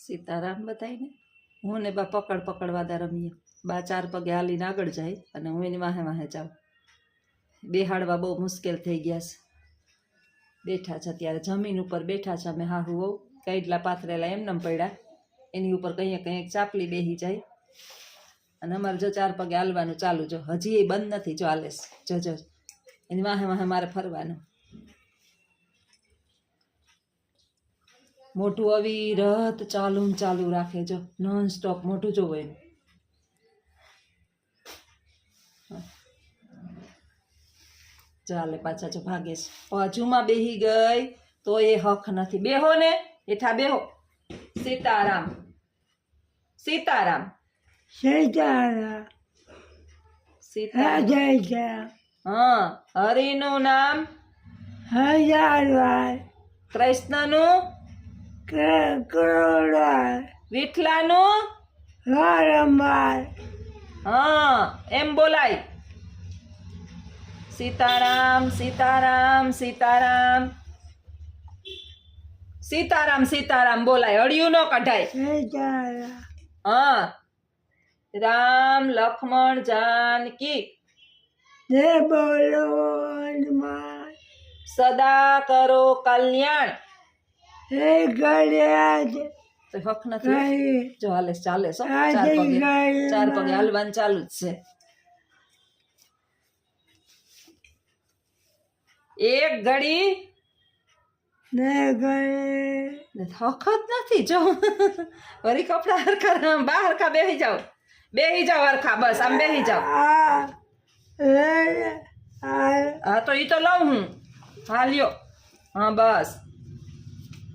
સીતારામ બતાવીને હું ને બા પકડવાદા રમીએ. બા 4 પગે હાલીને આગળ જાય અને હું એની વાહે વાહે જાઉં. બેહાડવા બહુ મુશ્કેલ થઈ ગયા છે. બેઠા છે અત્યારે જમીન ઉપર બેઠા છે અમે હાહુ વહુ. કાંઈડલા પાથરેલા એમનેમ પડ્યા, એની ઉપર કંઈક ચાપલી બેસી જાય અને અમારે જો 4 પગે હાલવાનું ચાલુ. જો હજી એ બંધ નથી, જો હાલે જો એની વાહે વાહે મારે ફરવાનું. મોઢું અવિરત ચાલુ રાખે, જો નોન સ્ટોપ મોઢું જોવો એનું. ચાલે પાછા જો ભાગે છે. બાજુમાં બેહી ગઈ તો એ હક નથી. બેહો ને, હેઠા બેહો. સીતારામ સીતારામ સીતારામ સીતારામ. હા, હરિનું નામ હજારવાર, કૃષ્ણનું કરોડવાર, વિઠલાનું વારંવાર. હા એમ બોલાય. સીતારામ સીતારામ સીતારામ સીતારામ સીતારામ બોલાય, અડિયું ન કઢાય. સીતારામ હા, રામ લક્ષ્મણ જાનકી જય બોલો હનુમાન, સદા કરો કલ્યાણ. હે ગણ્યા તો હક નથી. જો હાલે ચાલે છો 4 પગે હાલવાનું ચાલુ જ છે. એક ઘડી હક જ નથી. જો વળી કપડા હરખા બા હરખા બેહી જાઓ હરખા, બસ આમ બેહી જાઓ. હા તો ઈ તો લઉં હું. હાલ્યો. હા બસ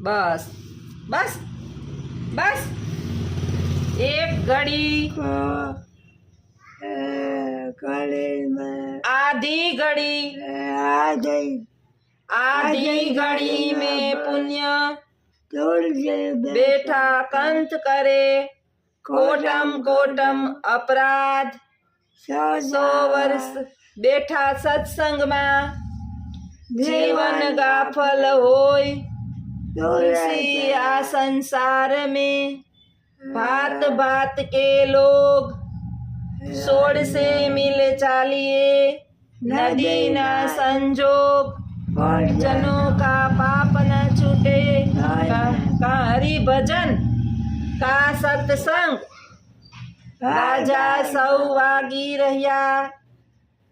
બસ બસ બસ. એક ઘડી आधी घड़ी में पुण्य बैठा कंत करे, कोटम अपराध 100 वर्ष बैठा सत्संग में जीवन गाफल होय। तुलसी आ संसार में भात भात के लोग 16 से मिल चालिए, नदी न संजोग जनों का पाप न छूटे, का हरि भजन का सत्संग राजा सौ वागी रहिया।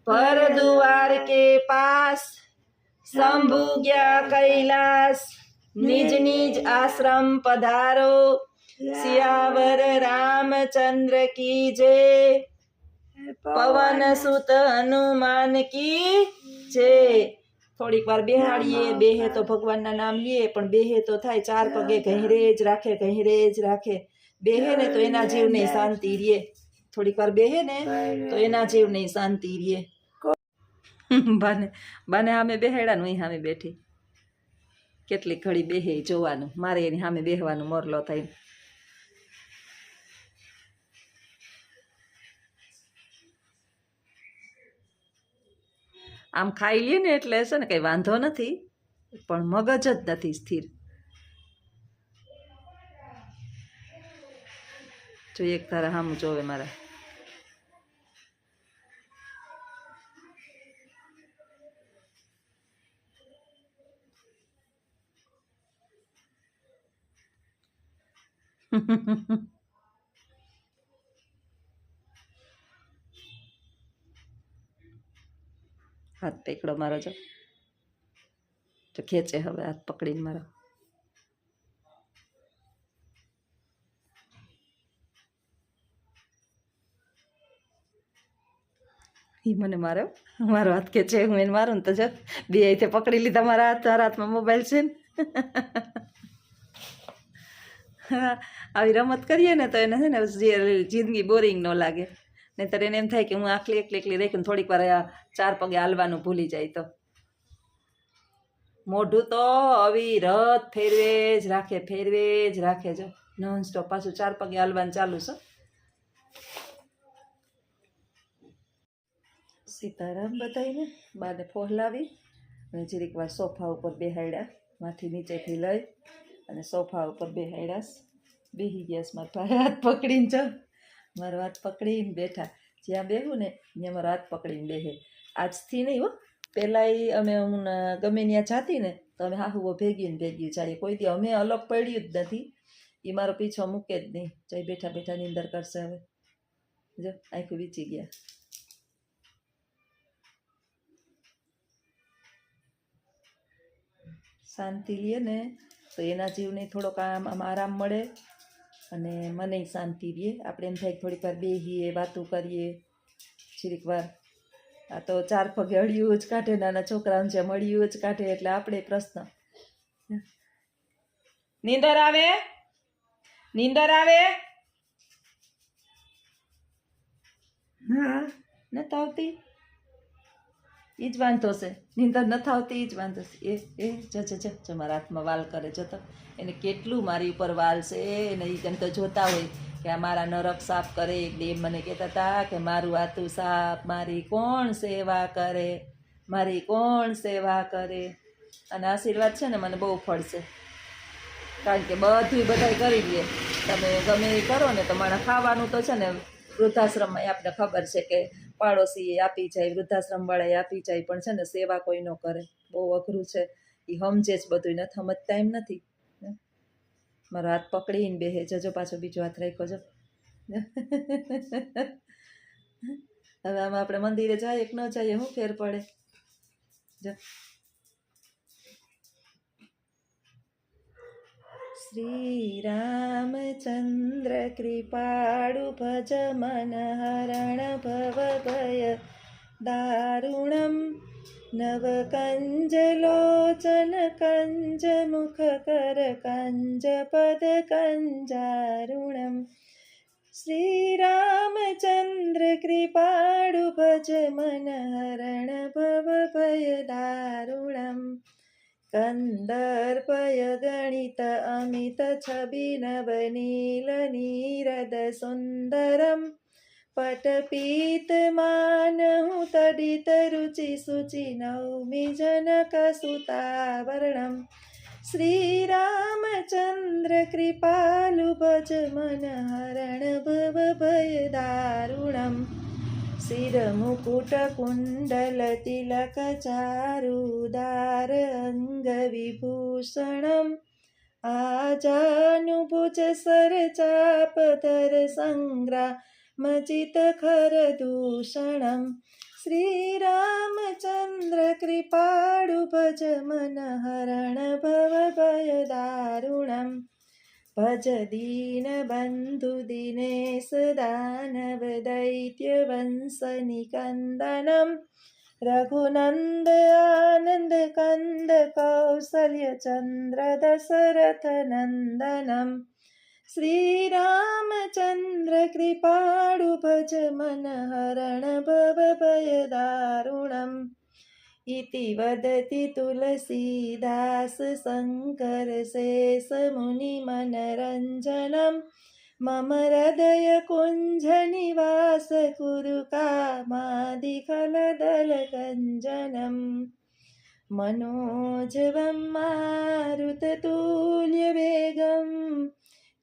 पर द्वार के पास शंभु गया कैलाश, निज निज आश्रम पधारो, सियावर रामचंद्र की जय, पवन सुत हनुमान की जय। થોડીક વાર બેહાડીએ, બેહે તો ભગવાનના નામ લઈએ, પણ બેહે તો થાય 4 પગે ઘહેરે જ રાખે. બેહે ને તો એના જીવને શાંતિ રહે. થોડીક વાર બેહે ને તો એના જીવને શાંતિ રહે. બાને સામે બેહાડ્યા, હું સામે બેઠી. કેટલી ઘડી બેહે જોવાનું, મારે એની સામે બેહવાનું મોરલો થાય. આમ ખાઈ લે ને એટલે છે ને કઈ વાંધો નથી, પણ મગજ જ નથી સ્થિર. જો એક તારા સામું જોવે મારા. હાથ પકડો મારો, જો ખેંચે હવે હાથ પકડીને મારો. ઈ મને મારો હાથ ખેંચે, હું એને મારું ને તો જો બે અહીંથી પકડી લીધા મારા હાથમાં મોબાઈલ છે ને. આવી રમત કરીએ ને તો એને છે ને જિંદગી બોરિંગ ન લાગે. નહીંતર એને એમ થાય કે હું એકલી રાખીને થોડીક વાર 4 પગે હાલવાનું ભૂલી જાય. તો મોઢું તો અવિરત ફેરવે જ રાખે. જો નોન સ્ટોપ પાછું 4 પગે હાલવાનું ચાલુ છે. સીતારામ બતાવીને બાને ફોહલાવી અને જરીક વાર સોફા ઉપર બેહાડ્યા, માથી નીચેથી લઈ અને સોફા ઉપર બેહાડ્યા. બેસી ગયા છે મારા ભાઈ હાથ પકડીને જો મારો હાથ પકડીને બેઠા. જ્યાં બેહું ને ત્યાં મારો હાથ પકડીને બેહે. આજથી નહીં હો, પહેલાં અમે હું ગમે ત્યાં જાતી ને તો અમે હાહુઓ ભેગી ને ભેગી જાય. કોઈ દી અમે અલગ પડ્યું જ નથી. એ મારો પીછો મૂકે જ નહીં. જઈ બેઠા બેઠા નીંદર કરશે. હવે જો આખું વીચી ગયા. શાંતિ લે ને તો એના જીવને થોડોક આમ આરામ મળે અને મને શાંતિ રહે. આપણે એમ થાય થોડીક વાર બેહીએ, વાતું કરીએ છીરીક વાર. આ તો 4 પગે હળિયું જ કાઢે, નાના છોકરાઓને જેમ હળિયું જ કાઢે. એટલે આપણે પ્રશ્ન, નીંદર આવે, નીંદર આવે હા નથી આવતી એ જ વાંધો છે. નીંદર નથી આવતી એ જ વાંધો છે. જો મારા હાથમાં વાલ કરે. જો તો એને કેટલું મારી ઉપર વાલ છે. એને એ કેમ તો જોતા હોય કે આ મારા નરક સાફ કરે. એટલે એમ મને કહેતા હતા કે મારું હાથું સાફ, મારી કોણ સેવા કરે, મારી કોણ સેવા કરે. અને આશીર્વાદ છે ને મને બહુ ફળશે. કારણ કે બધું બધાય કરી લે. તમે ગમે એ કરો ને તો મારા ખાવાનું તો છે ને વૃદ્ધાશ્રમમાં આપણને ખબર છે કે પાડોશી આપી જાય, વૃદ્ધાશ્રમવાળાએ આપી જાય, પણ છે ને સેવા કોઈ ન કરે. બહુ અઘરું છે. એ સમજે જ બધું, નથી સમજતા એમ નથી. મારો હાથ પકડીને બેહે. જજો પાછો બીજો હાથ રાખ્યો જો. હવે આમાં આપણે મંદિરે જાય કે ન જઈએ શું ફેર પડે. જો શ્રી રામચંદ્ર કૃપાળુ ભજ મન હરણ ભવ ભય દારુણમ નવ કંજ લોચન કંજ મુખ કર કંજ પદ કંજારુણમ. શ્રી રામચંદ્ર કૃપાળુ ભજ મન હરણ ભવ ભય દારુણમ. કંદર્પય ગણિત અમિત છબી નવ નીલ નીરદ સુંદરમ પટપીત માનહુ તડિત રુચિ સુચિ નૌમિ જનક સુતાવર્ણમ. શ્રી રામચંદ્ર કૃપાલુ ભજ મન હરણ ભવ ભય દારુણમ. શિર મુકુટ કુંડલ તિલક ચારુદાર અંગ વિભૂષણમ. આજાનુભુજ સર ચાપ ધર સંગ્રામજિત ખર દૂષણમ. શ્રી રામચંદ્ર કૃપાળુ ભજ મન હરણ ભવ ભય દારુણમ. ભજ દીન બંધુ દિનેશ દાનવ દૈત્ય વંશ નિકંદનમ. રઘુનંદ આનંદ કંદ કૌસલ્ય ચંદ્ર દશરથ નંદનમ. શ્રી રામચંદ્ર કૃપાળુ ભજ મન હરણ ભવ ભય દારુણમ. इति वदति तुलसीदास शङ्कर शेष मुनिमनरञ्जनं. मम हृदय कुञ्ज निवास कुरु कामादिखलदलकञ्जनं. मनोजवं मारुततुल्यवेगं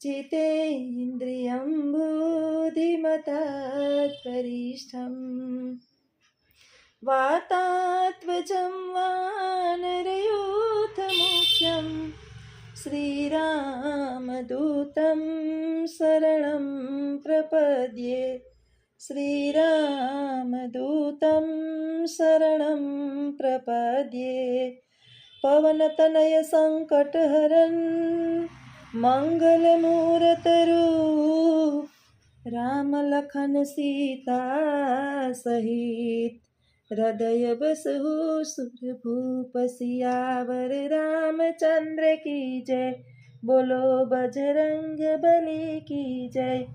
जितेन्द्रियं बुद्धिमतात्परिष्ठम्. वातात्वजं वानरयूथमुख्यं श्रीरामदूतं शरणं प्रपद्ये. श्रीरामदूतं शरणं प्रपद्ये. पवनतनय सङ्कटहरन् मङ्गलमूर्तरूप राम लखन सीता सहित. हृदय बसहु सुरभूप सियावर रामचंद्र की जय. बोलो बजरंग बली की जय.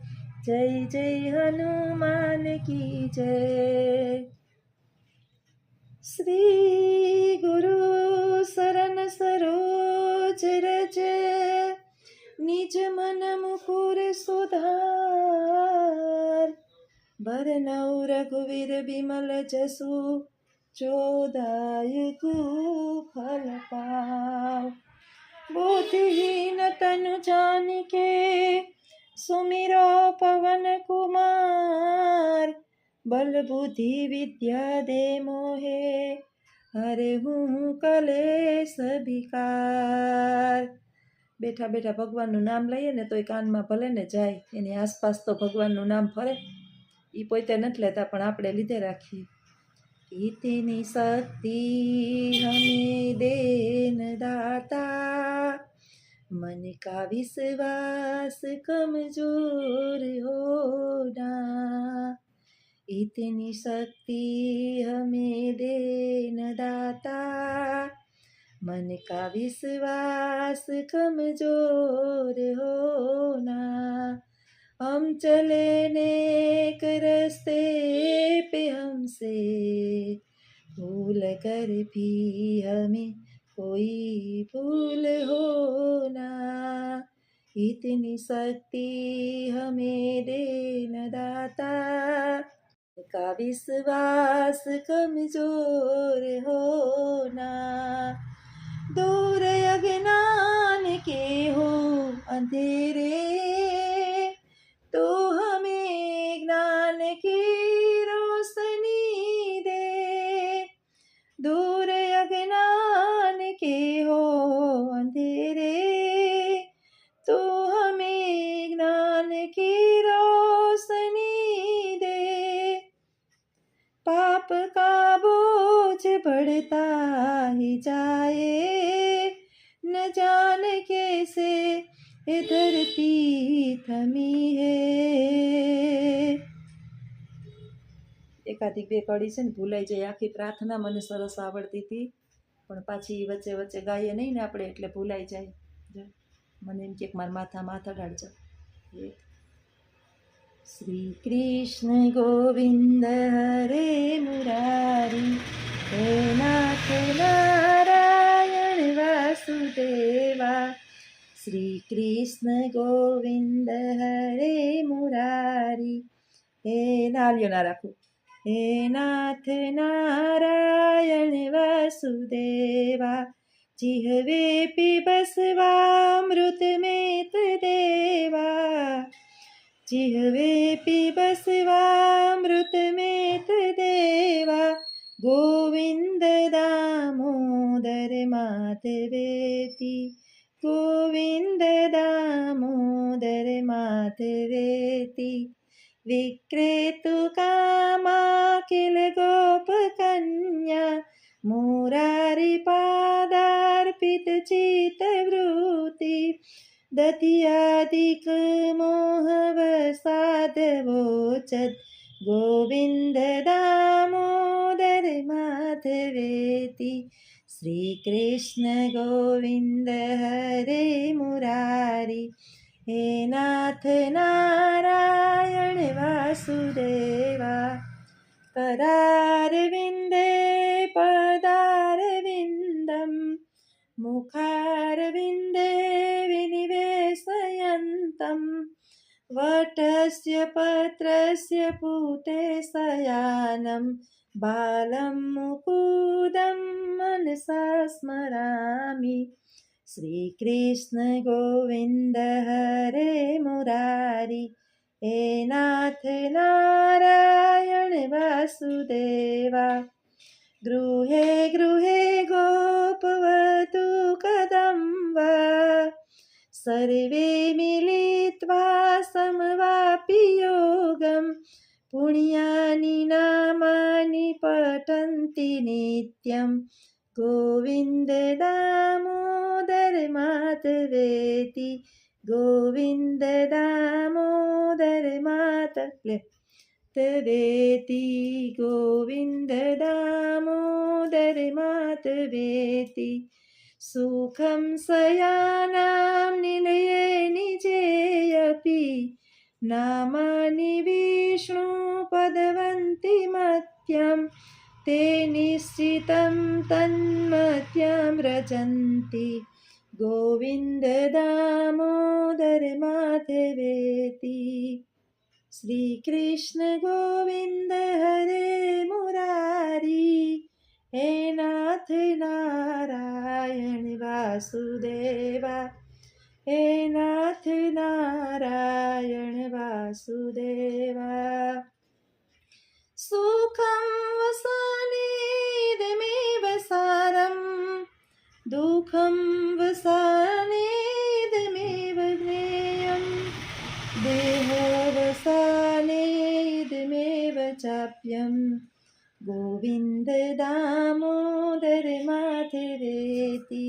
जय जय हनुमान की जय. श्री गुरु शरण सरोज रज निज मन मुकुर सुधार. भरनौ रघुवीर बिमल जसु चोदायकु फल पाव. बुद्धिहीन तनु जानिके सुमिरो पवन कुमार बल बुद्धि विद्या दे मोहे हरे हूँ कलेश विकार। બેઠા બેઠા ભગવાનનું નામ લઈએ ને તોય કાનમાં ભલે ને જાય, એની આસપાસ તો ભગવાનનું નામ ફરે, એ પોતે નથી લેતા પણ આપણે લીધે રાખીએ। इतनी शक्ति हमें देन दाता मन का विश्वास कमजोर होना। इतनी शक्ति हमें देन दाता मन का विश्वास कमजोर होना। हम चले नेक रास्ते पे हमसे भूल कर भी हमें कोई भूल होना। इतनी शक्ति हमें देन दाता का विश्वास कमजोर होना। दूर अज्ञान के हो अंधेरे तो हमें ज्ञान की रोशनी दे। दूर अज्ञान के हो अंधेरे तो हमें ज्ञान की रोशनी दे। पाप का बोझ बढ़ता ही जाए न जाने कैसे ये धरती थमी है। એકાધિક બે કડી છે ને ભૂલાઈ જાય, આખી પ્રાર્થના મને સરસ આવડતી હતી પણ પાછી વચ્ચે વચ્ચે ગાઈએ નહીં ને આપણે એટલે ભૂલાઈ જાય। મને એમ કે મારા માથામાં હાથ અડાડજો। શ્રી કૃષ્ણ ગોવિંદ હરે મુરારી હે નાથ નારાયણ વાસુદેવા। श्री कृष्ण गोविंद हरे मुरारी हे नालियो ना राखो हे नाथ नारायण वासुदेवा। जिहवे पिबस्वामृत में देवा जिहवे पिबस्वामृत में देवा। गोविंद दामोदर माधवेति गोविंद दामोदर माधवेति। विक्रेतु कामाखिल गोप कन्या मुरारी पादार्पित चित वृत्ति। दधियादिक मोह वसाद वोचद गोविंद दामोदर माधवेति। श्री कृष्ण गोविंद हरे मुरारी हे नाथ नारायण वासुदेवा। करारविन्दे पदारविन्दं मुखारविन्दे विनिवेशयन्तं। वटस्य पत्रस्य पुटे शयानं बालं मुकुदं मनसा स्मरामि। श्रीकृष्ण गोविन्द हरे मुरारी हे नाथ नारायण वासुदेवा। गृहे गृहे गोपवधू कदम्बा सर्वे मिलित्वा समवापि योगं। पुण्यानि नामानि पठन्ति नित्यं गोविन्द दामोदर माधवेति। गोविन्द दामोदर माधवेति गोविन्द दामोदर माधवेति। सुखं शयानां निलये निजेऽपि नामानि विष्णुपदवन्ति मत्यं। ते निश्चितं तन्मत्यं व्रजन्ति गोविन्द दामोदर माधवेति। श्री कृष्ण गोविन्द हरे मुरारी હે નાથ નારાયણ વાસુદેવા, હે નાથ નારાયણ વાસુદેવા. સુખં વસાનેદમેવ સારં, દુઃખં વસાનેદમેવ જ્ઞેયં, દેહોऽवसानेदमेव चाप्यं, गोविन्द दामोदर माधवेति.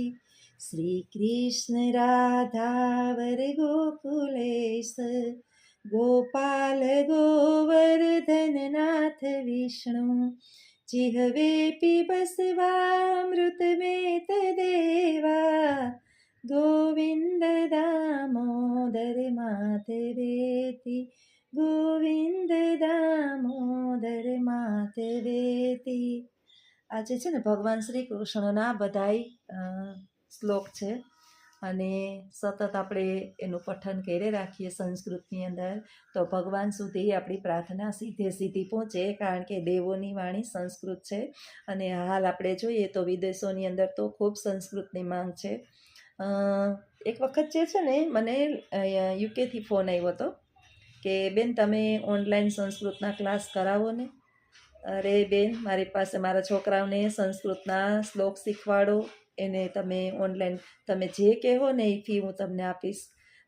श्रीकृष्ण राधावर गोकुलेश, गोपाल गोवर्धननाथ विष्णु, जिह्वे पिबस्वामृतमेतदेवा, गोविन्द दामोदर माधवेति, ગોવિંદ દામોદર માધવેતિ. આજે છે ને ભગવાન શ્રી કૃષ્ણના બધાય શ્લોક છે અને સતત આપણે એનું પઠન કરી રાખીએ સંસ્કૃતની અંદર તો ભગવાન સુધી આપણી પ્રાર્થના સીધી પહોંચે, કારણ કે દેવોની વાણી સંસ્કૃત છે. અને હાલ આપણે જોઈએ તો વિદેશોની અંદર તો ખૂબ સંસ્કૃતની માંગ છે. એક વખત જે છે ને મને યુકેથી ફોન આવ્યો હતો કે બેન તમે ઓનલાઈન સંસ્કૃતના ક્લાસ કરાવો ને. અરે બેન, મારી પાસે મારા છોકરાઓને સંસ્કૃતના શ્લોક શીખવાડો, એને તમે ઓનલાઈન તમે જે કહેવો ને એ ફી હું તમને આપીશ.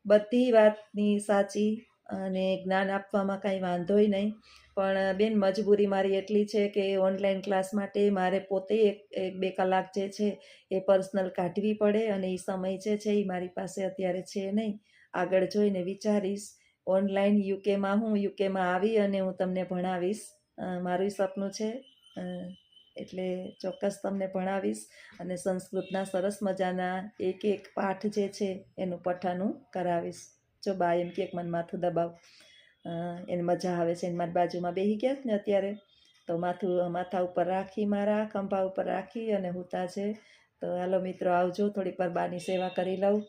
બધી વાતની સાચી અને જ્ઞાન આપવામાં કાંઈ વાંધોય નહીં, પણ બેન મજબૂરી મારી એટલી છે કે ઓનલાઈન ક્લાસ માટે મારે પોતે એક બે કલાક જે છે એ પર્સનલ કાઢવી પડે અને એ સમય જે છે એ મારી પાસે અત્યારે છે નહીં. આગળ જોઈને વિચારીશ. ઓનલાઈન યુકેમાં આવી અને હું તમને ભણાવીશ. મારું સપનું છે, એટલે ચોક્કસ તમને ભણાવીશ અને સંસ્કૃતના સરસ મજાના એક પાઠ જે છે એનું પઠન હું કરાવીશ. જો બા એમ કે મને માથું દબાવ, એને મજા આવે છે. એને મારી બાજુમાં બેસી ગયા ને અત્યારે તો માથા ઉપર રાખી, મારા ખંભા ઉપર રાખી અને હુતા છે. તો હાલો મિત્રો, આવજો, થોડીક વાર બાની સેવા કરી લઉં.